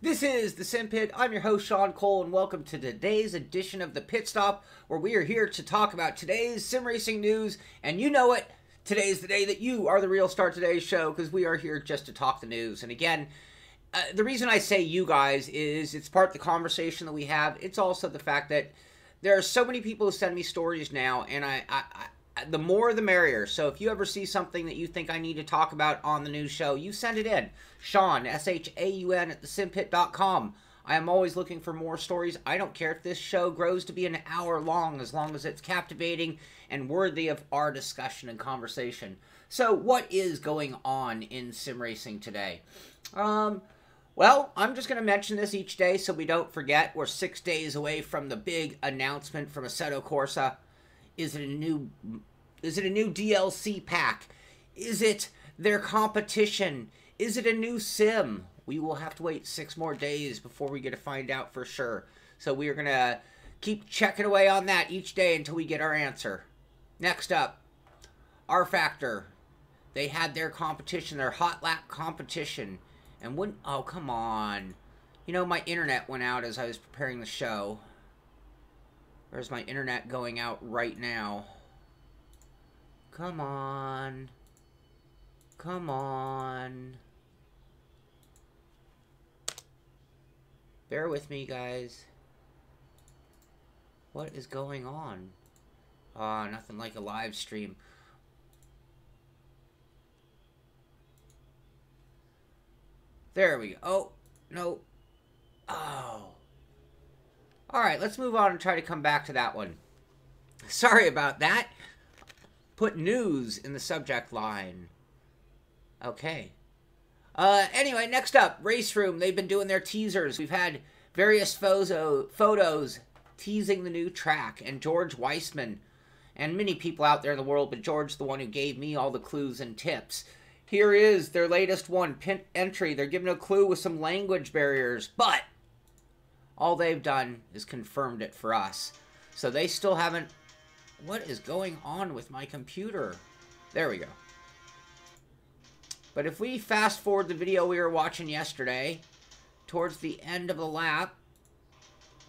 This is the Simpit. I'm your host, Sean Cole, and welcome to today's edition of the Pitstop, where we are here to talk about today's sim racing news. And you know it, today's the day that you are the real star of today's show, because we are here just to talk the news. And again, the reason I say you guys is it's part of the conversation that we have. It's also the fact that there are so many people who send me stories now, and the more the merrier. So if you ever see something that you think I need to talk about on the news show, you send it in. Sean, S-H-A-U-N, at thesimpit.com. I am always looking for more stories. I don't care if this show grows to be an hour long as it's captivating and worthy of our discussion and conversation. So what is going on in sim racing today? Well, I'm just going to mention this each day so we don't forget. We're 6 days away from the big announcement from Assetto Corsa. Is it a new DLC pack? Is it their competition? Is it a new sim? We will have to wait 6 more days before we get to find out for sure. So we are going to keep checking away on that each day until we get our answer. Next up, Rfactor. They had their competition, their Hotlap competition. And oh, come on. You know, my internet went out as I was preparing the show. Where's my internet going out right now? Come on. Come on. Bear with me, guys. What is going on? Ah, nothing like a live stream. There we go. Oh, no. Oh. Alright, let's move on and try to come back to that one. Sorry about that. Put news in the subject line. Okay. Anyway, next up, Raceroom. They've been doing their teasers. We've had various photos teasing the new track. And George Weissman, and many people out there in the world, but George, the one who gave me all the clues and tips. Here is their latest one, pin entry. They're giving a clue with some language barriers, but all they've done is confirmed it for us. So they still haven't... What is going on with my computer? There we go. But if we fast forward the video we were watching yesterday, towards the end of the lap...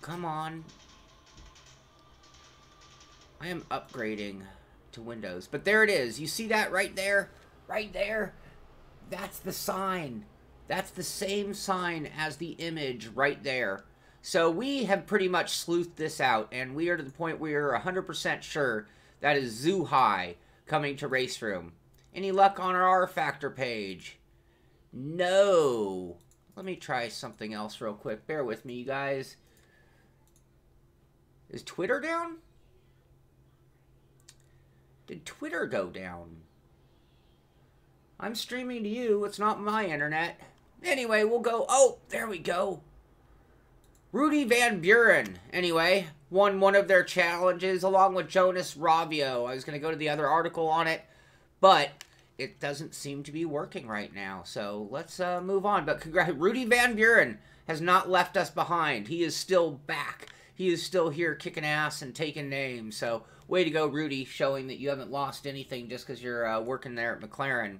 Come on. I am upgrading to Windows. But there it is. You see that right there? Right there? That's the sign. That's the same sign as the image right there. So we have pretty much sleuthed this out, and we are to the point where we're 100% sure that is Zhuhai coming to Raceroom. Any luck on our Rfactor page? No. Let me try something else real quick. Bear with me, you guys. Is Twitter down? Did Twitter go down? I'm streaming to you. It's not my internet. Anyway, we'll go... Oh, there we go. Rudy Van Buren, anyway, won one of their challenges along with Jonas Ravio. I was going to go to the other article on it, but it doesn't seem to be working right now. So let's move on. But Rudy Van Buren has not left us behind. He is still back. He is still here kicking ass and taking names. So way to go, Rudy, showing that you haven't lost anything just because you're working there at McLaren.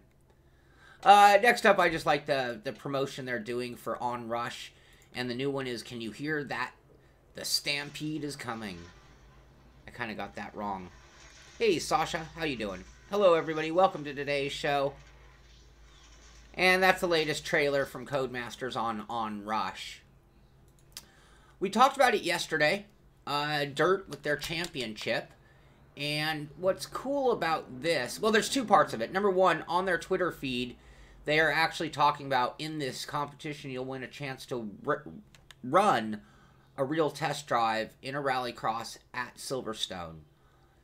Next up, I just like the promotion they're doing for Onrush. And the new one is, can you hear that? The Stampede is coming. I kind of got that wrong. Hey, Sasha. How you doing? Hello, everybody. Welcome to today's show. And that's the latest trailer from Codemasters on Onrush. We talked about it yesterday. Dirt with their championship. And what's cool about this... Well, there's 2 parts of it. Number one, on their Twitter feed... They are actually talking about, in this competition, you'll win a chance to run a real test drive in a Rallycross at Silverstone.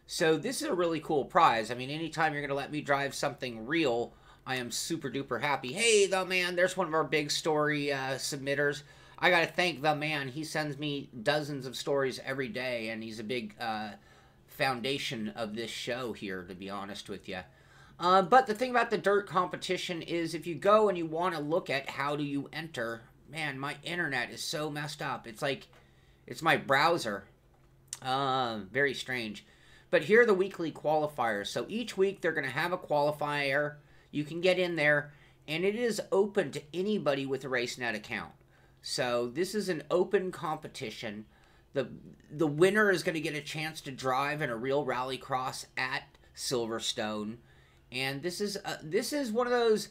So this is a really cool prize. I mean, anytime you're going to let me drive something real, I am super duper happy. Hey, The Man, there's one of our big story submitters. I got to thank The Man. He sends me dozens of stories every day, and he's a big foundation of this show here, to be honest with you. But the thing about the dirt competition is if you go and you want to look at how do you enter, man, my internet is so messed up. It's like, it's my browser. Very strange. But here are the weekly qualifiers. So each week they're going to have a qualifier. You can get in there, and it is open to anybody with a RaceNet account. So this is an open competition. The winner is going to get a chance to drive in a real Rallycross at Silverstone. And this is one of those,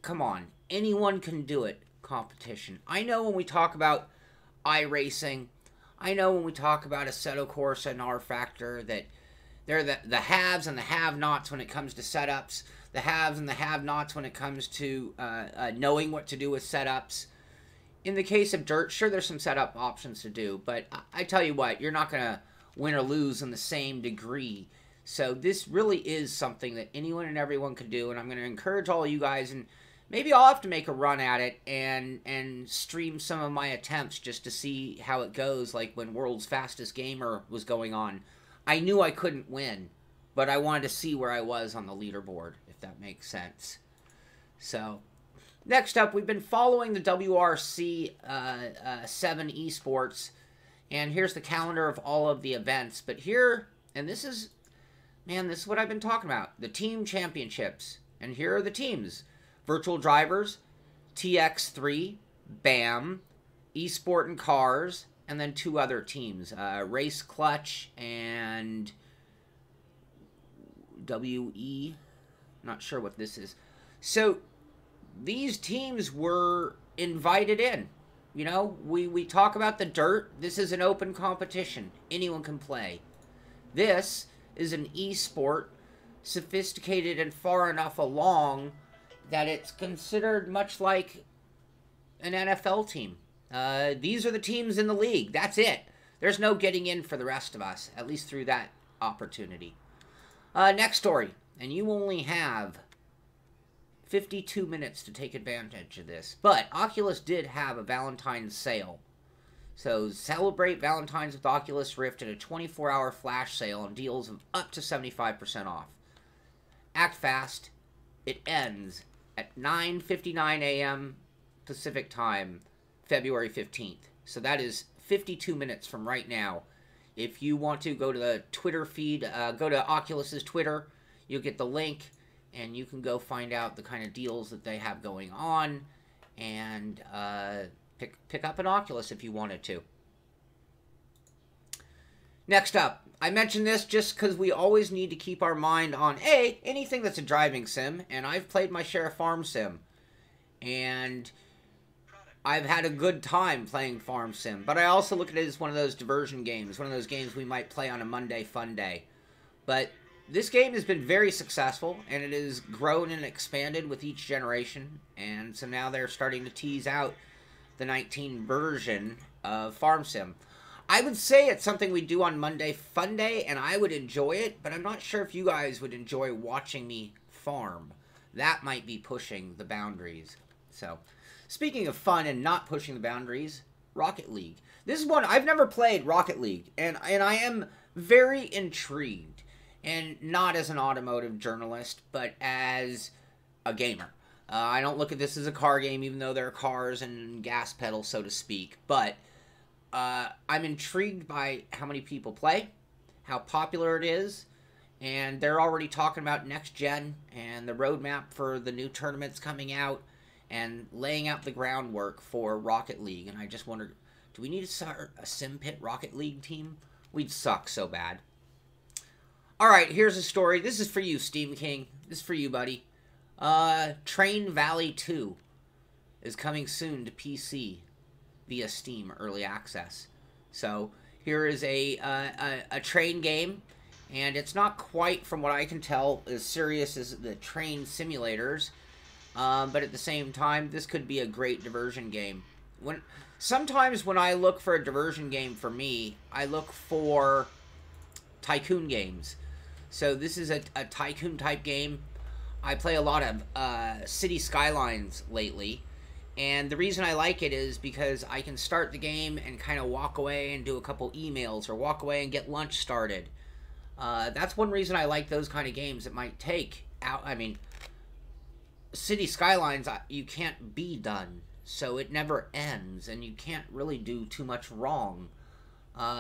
come on, anyone can do it competition. I know when we talk about iRacing, I know when we talk about Assetto Corsa and Rfactor that they're the haves and the have-nots when it comes to setups, the haves and the have-nots when it comes to knowing what to do with setups. In the case of dirt, sure, there's some setup options to do, but I tell you what, you're not going to win or lose in the same degree. So this really is something that anyone and everyone can do, and I'm going to encourage all you guys, and maybe I'll have to make a run at it and stream some of my attempts just to see how it goes, like when World's Fastest Gamer was going on. I knew I couldn't win, but I wanted to see where I was on the leaderboard, if that makes sense. So, next up, we've been following the WRC7 esports, and here's the calendar of all of the events. But here, and this is, man, this is what I've been talking about, the team championships. And here are the teams: Virtual Drivers, TX3, BAM, Esport and Cars, and then two other teams, Race Clutch and WE. Not sure what this is. So these teams were invited in. You know, we talk about the dirt. This is an open competition. Anyone can play. This is an esport, sophisticated and far enough along that it's considered much like an NFL team. These are the teams in the league. That's it. There's no getting in for the rest of us, at least through that opportunity. Next story. And you only have 52 minutes to take advantage of this. But Oculus did have a Valentine's sale. So celebrate Valentine's with Oculus Rift at a 24-hour flash sale on deals of up to 75% off. Act fast. It ends at 9:59 a.m. Pacific time, February 15th. So that is 52 minutes from right now. If you want to go to the Twitter feed, go to Oculus's Twitter. You'll get the link, and you can go find out the kind of deals that they have going on, and pick up an Oculus if you wanted to. Next up, I mentioned this just because we always need to keep our mind on, A, anything that's a driving sim, and I've played my share of farm sim, and I've had a good time playing farm sim, but I also look at it as one of those diversion games, one of those games we might play on a Monday fun day. But this game has been very successful, and it has grown and expanded with each generation, and so now they're starting to tease out the 19 version of farm sim. I would say it's something we do on Monday Fun Day, and I would enjoy it, but I'm not sure if you guys would enjoy watching me farm. That might be pushing the boundaries. So, speaking of fun and not pushing the boundaries, Rocket League. This is one, I've never played Rocket League, and I am very intrigued, and not as an automotive journalist, but as a gamer. I don't look at this as a car game, even though there are cars and gas pedals, so to speak, but I'm intrigued by how many people play, how popular it is, and they're already talking about next gen and the roadmap for the new tournaments coming out and laying out the groundwork for Rocket League. And I just wonder, do we need to start a Simpit Rocket League team? We'd suck so bad. Alright, here's a story. This is for you, Steam King. This is for you, buddy. Train Valley 2 is coming soon to PC via Steam Early Access. So here is a train game, and it's not quite, from what I can tell, as serious as the train simulators, but at the same time, this could be a great diversion game. Sometimes when I look for a diversion game for me, I look for tycoon games. So this is a tycoon type game. I play a lot of City Skylines lately, and the reason I like it is because I can start the game and kind of walk away and do a couple emails, or walk away and get lunch started. That's one reason I like those kind of games. It might take out, I mean, City Skylines, you can't be done, so it never ends, and you can't really do too much wrong.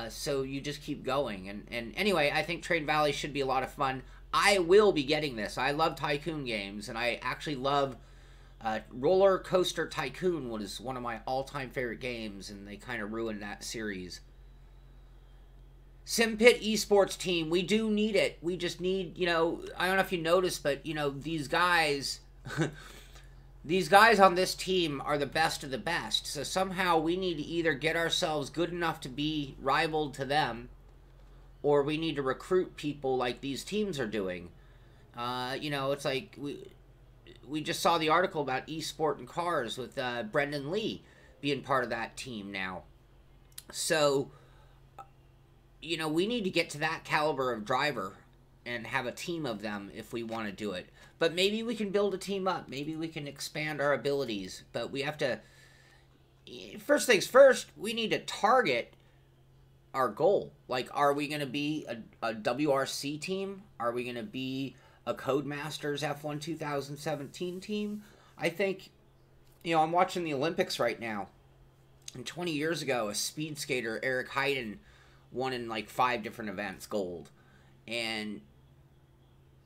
So you just keep going. And anyway, I think Train Valley should be a lot of fun. I will be getting this. I love tycoon games, and I actually love Roller Coaster Tycoon was one of my all-time favorite games, and they kind of ruined that series. Simpit esports team, we do need it. We just need, you know, I don't know if you noticed, but, you know, these guys, these guys on this team are the best of the best. So somehow we need to either get ourselves good enough to be rivaled to them, or we need to recruit people like these teams are doing. You know, it's like we just saw the article about esport and cars with Brendan Lee being part of that team now. So, you know, we need to get to that caliber of driver and have a team of them if we want to do it. But maybe we can build a team up. Maybe we can expand our abilities. But we have to, first things first, we need to target our goal. Like, are we going to be a WRC team? Are we going to be a Codemasters F1 2017 team? I think, you know, I'm watching the Olympics right now. And 20 years ago, a speed skater, Eric Heiden, won in like 5 different events, gold. And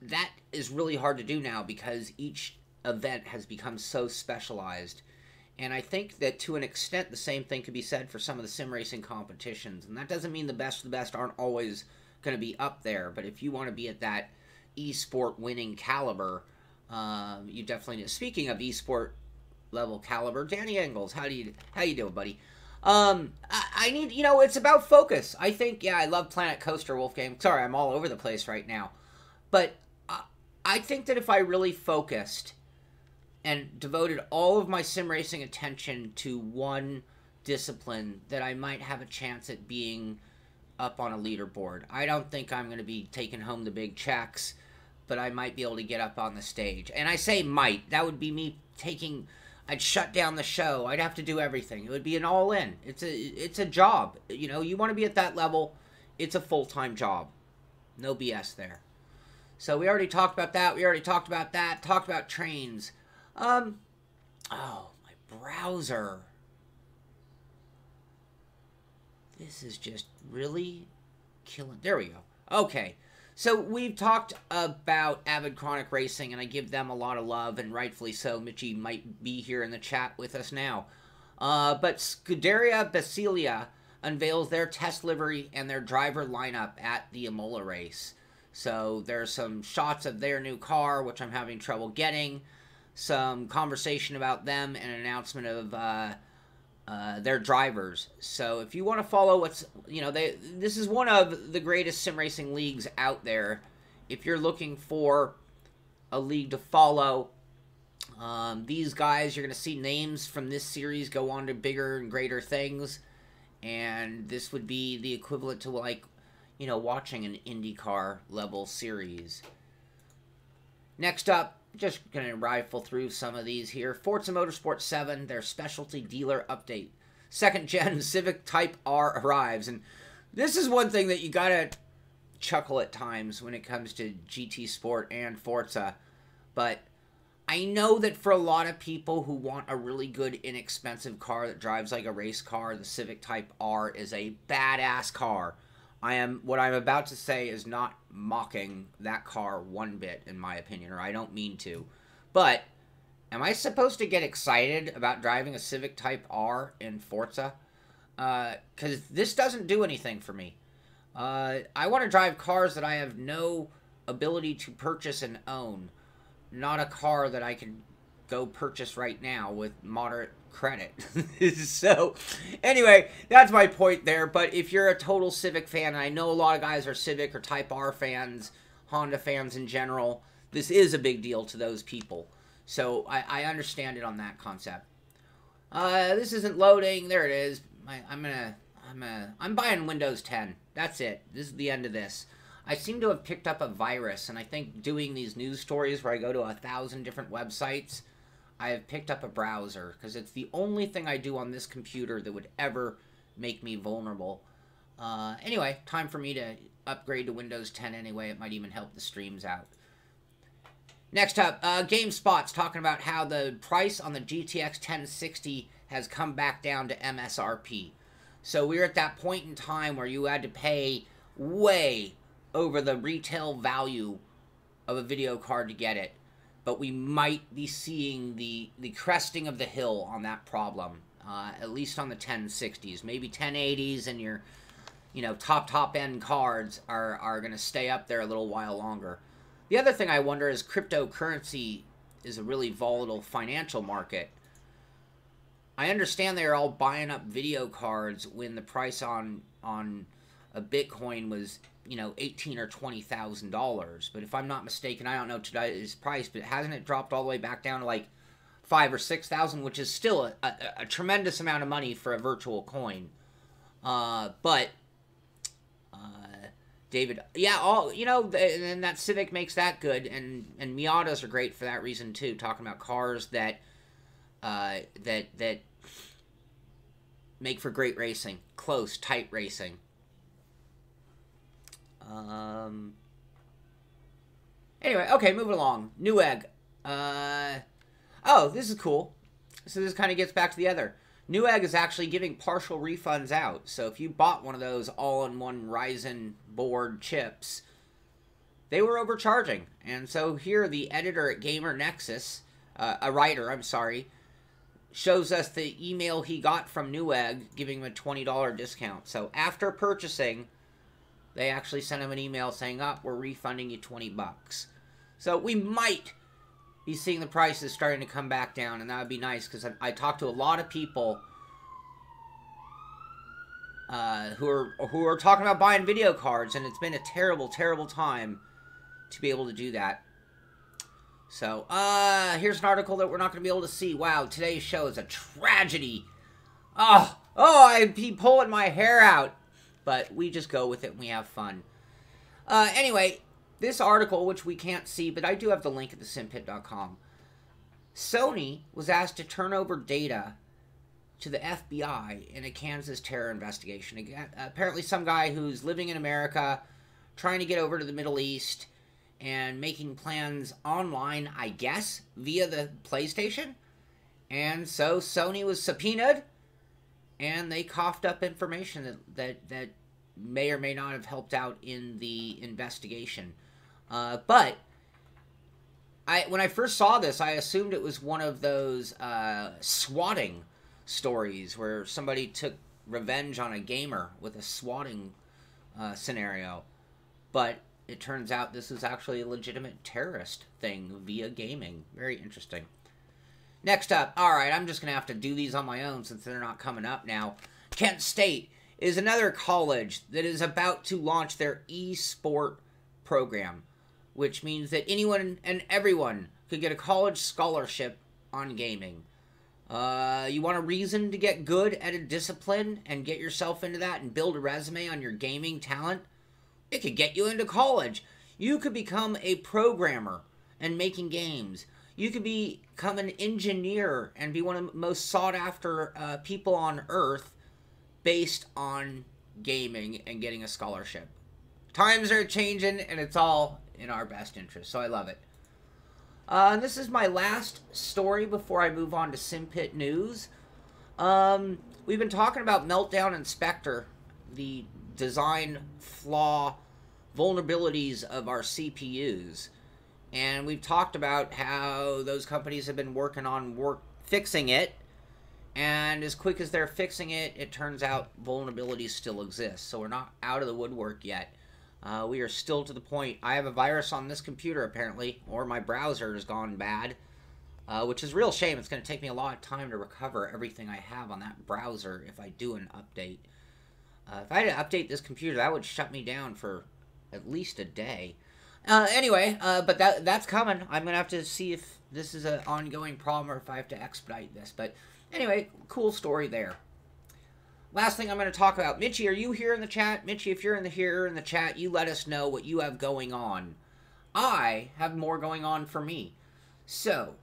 that is really hard to do now because each event has become so specialized. And I think that to an extent the same thing could be said for some of the sim racing competitions. And that doesn't mean the best of the best aren't always going to be up there. But if you want to be at that esport winning caliber, you definitely need. Speaking of esport level caliber, Danny Engels, how you doing, buddy? I need, you know, it's about focus. I think, yeah, I love Planet Coaster Wolfgang. Sorry, I'm all over the place right now. But I think that if I really focused and devoted all of my sim racing attention to one discipline, that I might have a chance at being up on a leaderboard. I don't think I'm going to be taking home the big checks, but I might be able to get up on the stage. And I say might. That would be me taking... I'd shut down the show. I'd have to do everything. It would be an all-in. It's a job. You know, you want to be at that level, it's a full-time job. No BS there. So we already talked about that. We already talked about that. Talked about trains. Oh, my browser. This is just really killing. There we go. Okay. So we've talked about Avid Chronic Racing, and I give them a lot of love, and rightfully so. Mitchie might be here in the chat with us now. But Scuderia Basilia unveils their test livery and their driver lineup at the Imola race. So there's some shots of their new car, which I'm having trouble getting. Some conversation about them, and an announcement of their drivers. So if you want to follow what's, you know, this is one of the greatest sim racing leagues out there. If you're looking for a league to follow, these guys, you're going to see names from this series go on to bigger and greater things. And this would be the equivalent to, like, you know, watching an IndyCar level series. Next up, just going to rifle through some of these here. Forza Motorsport 7, their specialty dealer update. Second gen Civic Type R arrives. And this is one thing that you got to chuckle at times when it comes to GT Sport and Forza. But I know that for a lot of people who want a really good, inexpensive car that drives like a race car, the Civic Type R is a badass car. What I'm about to say is not mocking that car one bit, in my opinion, or I don't mean to. But, am I supposed to get excited about driving a Civic Type R in Forza? Because this doesn't do anything for me. I want to drive cars that I have no ability to purchase and own. Not a car that I can go purchase right now with moderate credit. So, anyway, that's my point there. But if you're a total Civic fan, and I know a lot of guys are Civic or Type R fans, Honda fans in general, this is a big deal to those people. So, I understand it on that concept. This isn't loading. There it is. I'm buying Windows 10. That's it. This is the end of this. I seem to have picked up a virus, and I think doing these news stories where I go to 1,000 different websites, I have picked up a browser, because it's the only thing I do on this computer that would ever make me vulnerable. Anyway, time for me to upgrade to Windows 10 anyway. It might even help the streams out. Next up, GameSpot's talking about how the price on the GTX 1060 has come back down to MSRP. So we're at that point in time where you had to pay way over the retail value of a video card to get it. but we might be seeing the cresting of the hill on that problem, at least on the 1060s. Maybe 1080s and your, you know, top end cards are going to stay up there a little while longer. The other thing I wonder is cryptocurrency is a really volatile financial market. I understand they're all buying up video cards when the price on a Bitcoin was, you know, $18,000 or $20,000. But if I'm not mistaken, I don't know today's price, but hasn't it dropped all the way back down to like 5,000 or 6,000, which is still a tremendous amount of money for a virtual coin. David, yeah, you know, and that Civic makes that good, and Miatas are great for that reason too. Talking about cars that make for great racing, close, tight racing. Anyway, okay, moving along. Newegg. Oh, this is cool. So this kind of gets back to the other. Newegg is actually giving partial refunds out. So if you bought one of those all-in-one Ryzen board chips, they were overcharging. And so here the editor at Gamer Nexus, a writer, I'm sorry, shows us the email he got from Newegg giving him a $20 discount. So after purchasing, they actually sent him an email saying, oh, we're refunding you $20. So we might be seeing the prices starting to come back down, and that would be nice, because I talked to a lot of people who are talking about buying video cards, and it's been a terrible, terrible time to be able to do that. So, here's an article that we're not going to be able to see. Wow, today's show is a tragedy. Oh, I'd be pulling my hair out. But we just go with it and we have fun. Anyway, this article, which we can't see, but I do have the link at the simpit.com. Sony was asked to turn over data to the FBI in a Kansas terror investigation. Again, apparently some guy who's living in America, trying to get over to the Middle East, and making plans online, I guess, via the PlayStation. And so Sony was subpoenaed, and they coughed up information that may or may not have helped out in the investigation. But when I first saw this, I assumed it was one of those swatting stories where somebody took revenge on a gamer with a swatting scenario. But it turns out this is actually a legitimate terrorist thing via gaming. Very interesting. Next up, alright, I'm just going to have to do these on my own since they're not coming up now. Kent State is another college that is about to launch their e-sport program, which means that anyone and everyone could get a college scholarship on gaming. You want a reason to get good at a discipline and get yourself into that and build a resume on your gaming talent? It could get you into college. You could become a programmer and making games. You could become an engineer and be one of the most sought-after people on Earth based on gaming and getting a scholarship. Times are changing, and it's all in our best interest, so I love it. And this is my last story before I move on to Simpit News. We've been talking about Meltdown and Spectre, the design flaw vulnerabilities of our CPUs. And we've talked about how those companies have been working on fixing it. And as quick as they're fixing it, it turns out vulnerabilities still exist. So we're not out of the woodwork yet. We are still to the point. I have a virus on this computer, apparently, or my browser has gone bad, which is a real shame. It's going to take me a lot of time to recover everything I have on that browser if I do an update. If I had to update this computer, that would shut me down for at least a day. Anyway, but that's coming. I'm going to have to see if this is an ongoing problem or if I have to expedite this. But anyway, cool story there. Last thing I'm going to talk about. Mitchie, are you here in the chat? Mitchie, if you're here in the chat, you let us know what you have going on. I have more going on for me. So,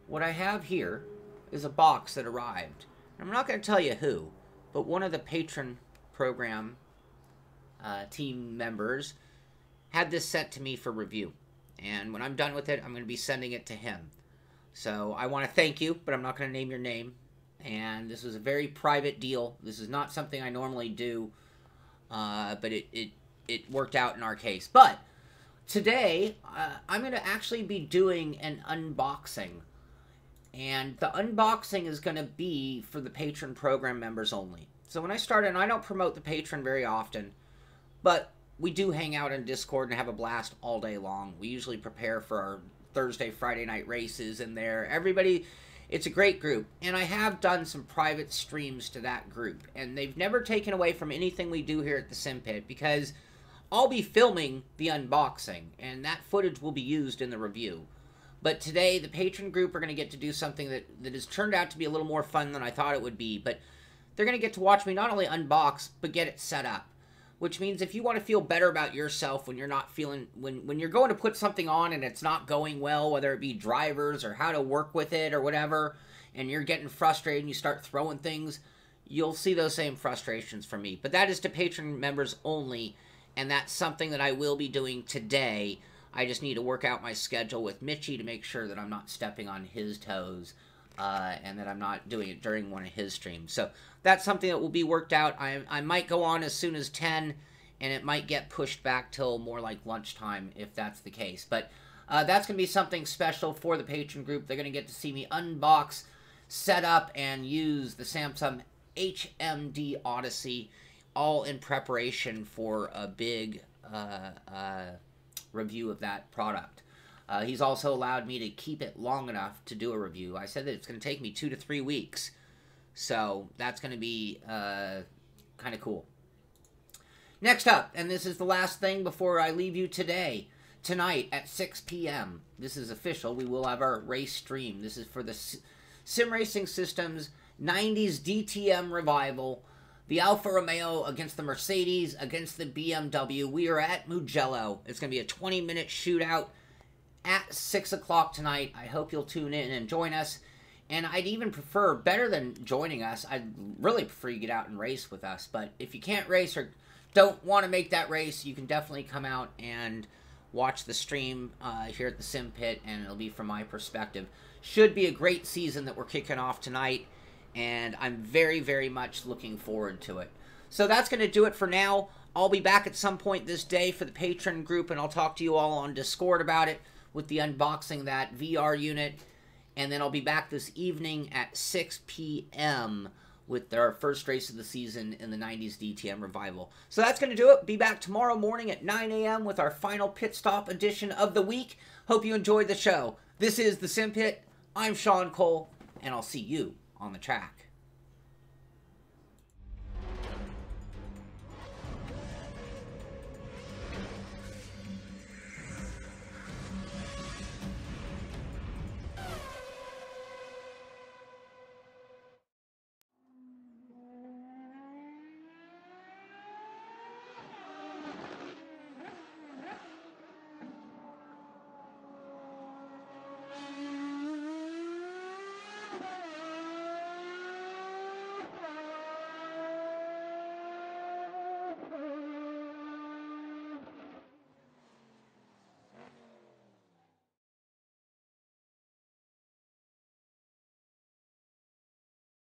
what I have here is a box that arrived. I'm not going to tell you who, but one of the patron program team members had this sent to me for review. And when I'm done with it, I'm going to be sending it to him. So I want to thank you, but I'm not going to name your name. And this was a very private deal. This is not something I normally do, but it worked out in our case. But Today, I'm going to actually be doing an unboxing. And the unboxing is going to be for the Patron program members only. So when I started, and I don't promote the Patron very often, but we do hang out in Discord and have a blast all day long. We usually prepare for our Thursday, Friday night races in there. Everybody, it's a great group. And I have done some private streams to that group. And they've never taken away from anything we do here at the Simpit, because I'll be filming the unboxing, and that footage will be used in the review. But today, the Patron group are going to get to do something that has turned out to be a little more fun than I thought it would be. But they're going to get to watch me not only unbox, but get it set up. Which means if you want to feel better about yourself when you're not feeling, when you're going to put something on and it's not going well, whether it be drivers or how to work with it or whatever, and you're getting frustrated and you start throwing things, you'll see those same frustrations from me. But that is to Patron members only, and that's something that I will be doing today. I just need to work out my schedule with Mitchie to make sure that I'm not stepping on his toes, and that I'm not doing it during one of his streams. So that's something that will be worked out. I might go on as soon as 10, and it might get pushed back till more like lunchtime if that's the case. But that's going to be something special for the Patron group. They're going to get to see me unbox, set up, and use the Samsung HMD Odyssey, all in preparation for a big review of that product. He's also allowed me to keep it long enough to do a review. I said that it's going to take me 2 to 3 weeks. So that's going to be kind of cool. Next up, and this is the last thing before I leave you today. Tonight at 6 p.m. This is official. We will have our race stream. This is for the Sim Racing Systems 90s DTM Revival. The Alfa Romeo against the Mercedes, against the BMW. We are at Mugello. It's going to be a 20-minute shootout at 6 o'clock tonight. I hope you'll tune in and join us. And I'd even prefer, better than joining us, I'd really prefer you get out and race with us. But if you can't race or don't want to make that race, you can definitely come out and watch the stream here at the Simpit, and it'll be from my perspective. Should be a great season that we're kicking off tonight, and I'm very, very much looking forward to it. So that's going to do it for now. I'll be back at some point this day for the Patron group, and I'll talk to you all on Discord about it with the unboxing of that VR unit. And then I'll be back this evening at 6 p.m. with our first race of the season in the 90s DTM Revival. So that's going to do it. Be back tomorrow morning at 9 a.m. with our final pit stop edition of the week. Hope you enjoyed the show. This is the Simpit. I'm Sean Cole, and I'll see you on the track.